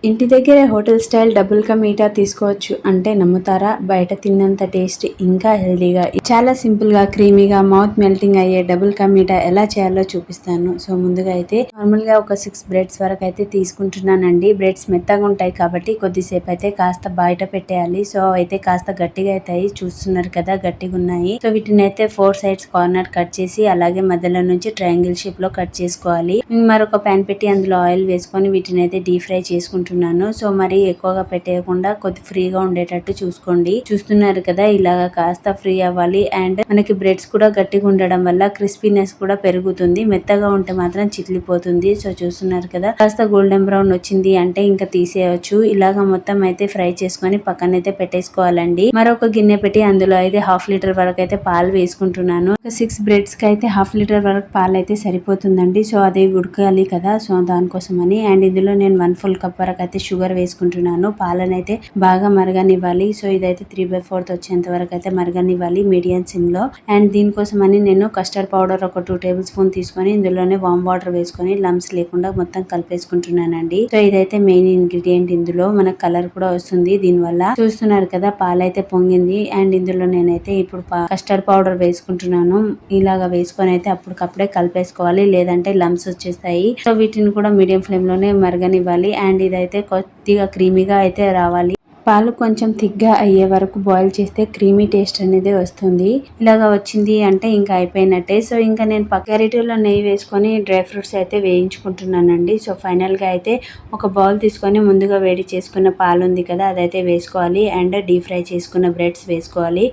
ఇంటి దగ్గర hotel style double ka meetha తీసుకోవచ్చు అంటే నమ్ముతారా? బయట తిన్నంత టేస్ట్ ఇంకా హెల్దీగా చాలా సింపుల్ గా క్రీమీగా మౌత్ మెల్టింగ్ అయ్యే డబుల్ కా మీఠా ఎలా చేయాలో చూపిస్తాను. సో ముందుగా అయితే నార్మల్ గా ఒక 6 బ్రెడ్స్ వరకు అయితే తీసుకుంటున్నానండి. బ్రెడ్స్ మెత్తగా ఉంటాయి కాబట్టి కొద్దిసేపు అయితే కాస్త బయట పెట్టేయాలి. సో అయితే కాస్త గట్టిగా అవుతాయి, చూస్తున్నారు కదా గట్టిగా ఉన్నాయి. సో వీటిని అయితే 4 సైడ్స్ కార్నర్ కట్ చేసి అలాగే మధ్యలో నుంచి ట్రయాంగిల్ షేప్ లో కట్ చేసుకోవాలి. మరొక ప్యాన్ పెట్టి అందులో ఆయిల్ వేసుకొని వీటిని అయితే డీప్ ఫ్రై చేసుకుంటున్నాను. సో మరి ఎక్కువగా పెట్టేయకుండా కొద్ది ఫ్రీగా ఉండేటట్టు చూసుకోండి. చూస్తున్నారు కదా ఇలాగా కాస్త ఫ్రీ అవ్వాలి. అండ్ మనకి బ్రెడ్స్ కూడా గట్టిగా ఉండడం వల్ల క్రిస్పీనెస్ కూడా పెరుగుతుంది. మెత్తగా ఉంటే మాత్రం చిట్లిపోతుంది. సో చూస్తున్నారు కదా కాస్త గోల్డెన్ బ్రౌన్ వచ్చింది అంటే ఇంకా తీసేయచ్చు. ఇలాగా మొత్తం అయితే ఫ్రై చేసుకొని పక్కన అయితే పెట్టేసుకోవాలండి. మరొక గిన్నె పెట్టి అందులో అయితే 1/2 లీటర్ వరకు అయితే పాలు వేసుకుంటున్నాను. 6 బ్రెడ్స్ కి అయితే 1/2 లీటర్ వరకు పాలు అయితే సరిపోతుందండి. సో అది ఉడకాలి కదా, సో దానికోసమని. అండ్ ఇందులో నేను 1 ఫుల్ కప్ వరకు అయితే షుగర్ వేసుకుంటున్నాను. పాలను అయితే బాగా మరగనివ్వాలి. సో ఇదైతే 3/4 వచ్చేంత వరకు అయితే మరగనివ్వాలి మీడియం సిమ్ లో. అండ్ దీనికోసం అని నేను కస్టర్డ్ పౌడర్ ఒక 2 టేబుల్ స్పూన్ తీసుకొని ఇందులోనే వామ్ వాటర్ వేసుకొని లమ్స్ లేకుండా మొత్తం కలిపేసుకుంటున్నానండి. సో ఇదైతే మెయిన్ ఇంగ్రీడియంట్. ఇందులో మనకు కలర్ కూడా వస్తుంది దీనివల్ల. చూస్తున్నారు కదా పాలైతే పొంగింది. అండ్ ఇందులో నేనైతే ఇప్పుడు కస్టర్డ్ పౌడర్ వేసుకుంటున్నాను. ఇలాగా వేసుకొని అయితే అప్పటికప్పుడే కలిపేసుకోవాలి, లేదంటే లమ్స్ వచ్చేస్తాయి. సో వీటిని కూడా మీడియం ఫ్లేమ్ లోనే మరగనివ్వాలి. అండ్ ఇదైతే కొద్దిగా క్రీమీగా అయితే రావాలి. పాలు కొంచెం థిక్గా అయ్యే వరకు బాయిల్ చేస్తే క్రీమీ టేస్ట్ అనేది వస్తుంది. ఇలాగా వచ్చింది అంటే ఇంకా అయిపోయినట్టే. సో ఇంకా నేను గరిటెలో నెయ్యి వేసుకొని డ్రై ఫ్రూట్స్ అయితే వేయించుకుంటున్నానండి. సో ఫైనల్ గా అయితే ఒక బౌల్ తీసుకొని ముందుగా వేడి చేసుకున్న పాలు ఉంది కదా అదైతే వేసుకోవాలి. అండ్ డీప్ ఫ్రై చేసుకున్న బ్రెడ్స్ వేసుకోవాలి.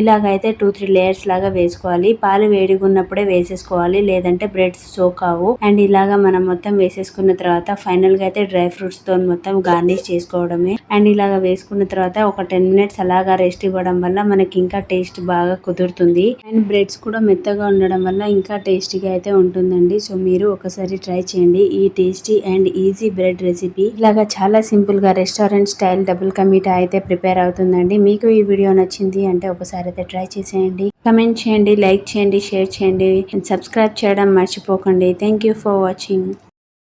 ఇలాగైతే 2-3 లేయర్స్ లాగా వేసుకోవాలి. పాలు వేడిగా ఉన్నప్పుడే వేసేసుకోవాలి, లేదంటే బ్రెడ్స్ సోక్ అవ్వు. అండ్ ఇలాగా మనం మొత్తం వేసేసుకున్న తర్వాత ఫైనల్ గా అయితే డ్రై ఫ్రూట్స్ తో మొత్తం గార్నిష్ చేసుకోవడమే. అండ్ ఇలాగా వేసుకున్న తర్వాత ఒక 10 మినిట్స్ అలాగా రెస్ట్ ఇవ్వడం వల్ల మనకి ఇంకా టేస్ట్ బాగా కుదురుతుంది. అండ్ బ్రెడ్స్ కూడా మెత్తగా ఉండడం వల్ల ఇంకా టేస్టీగా అయితే ఉంటుందండి. సో మీరు ఒకసారి ట్రై చేయండి ఈ tasty and easy bread recipe. ఇలాగా చాలా సింపుల్ గా restaurant style double ka meetha అయితే ప్రిపేర్ అవుతుందండి. మీకు ఈ వీడియో నచ్చింది అంటే ఒకసారి అయితే ట్రై చేసేయండి. కమెంట్ చేయండి, లైక్ చేయండి, షేర్ చేయండి, సబ్స్క్రైబ్ చేయడం మర్చిపోకండి. Thank you for watching.